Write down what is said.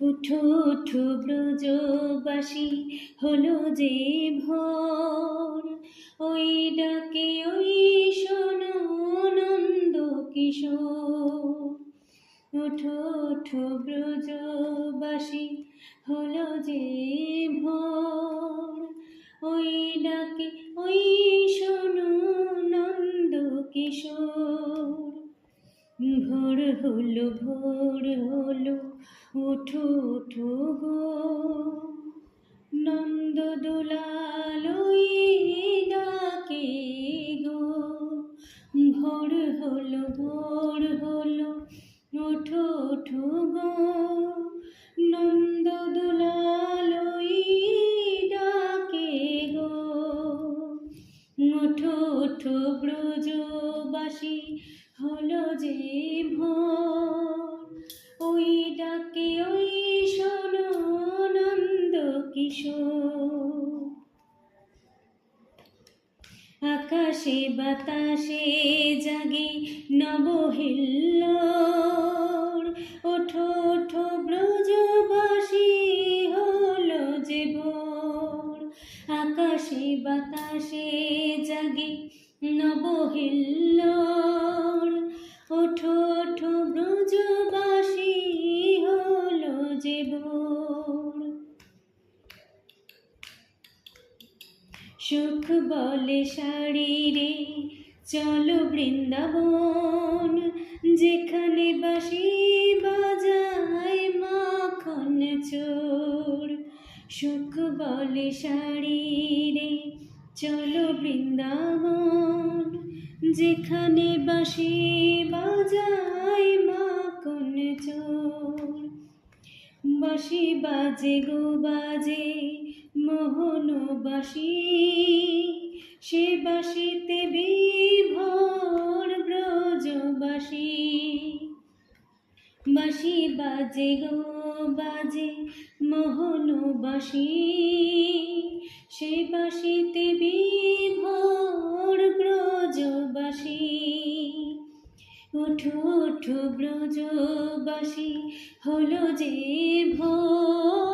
উঠো উঠো ব্রজবাসী, হলো যে ভোর, ওই ডাকে ওই শোনো নন্দ কিশোর। উঠো উঠো ব্রজবাসী, হলো যে ভোর, ওই ডাকে ওই শোনো নন্দ কিশোর। ভোর হলো ভোর হলো, উঠো উঠো গো, নন্দ দুলাল ওই ডাকে গো। ভোর হলো, উঠো উঠো গো, নন্দ দুলাল ওই ডাকে গো। উঠো উঠো ব্রজবাসী, হলো যে ভোর, ওই ডাকে ওই শোনো নন্দ কিশোর। আকাশে বাতাসে জাগে নবহিল্লোড়, ওঠো ওঠো ব্রজবাসী, হলো যে ভোর। আকাশে বাতাসে জাগে নবহিল্লোড়, ওঠো ওঠো ব্রজবাসী, হলো যে ভোর। সুখ বলে শারীরে চলো বৃন্দাবন, যেখানে বাঁশি বাজায় মাখন চোর। সুখ বলে শারীরে চলো বৃন্দাবন, যেখানে বাঁশি বাজায় মাখন চোর। বাঁশি বাজে গো বাজে মোহন বাঁশি, সে বাঁশিতে বিভোর ব্রজবাসী। বাঁশি বাজে গো বাজে মোহন বাঁশি, সে বাঁশিতে বিভোর ব্রজবাসী। উঠো উঠো ব্রজবাসী, হলো যে ভোর,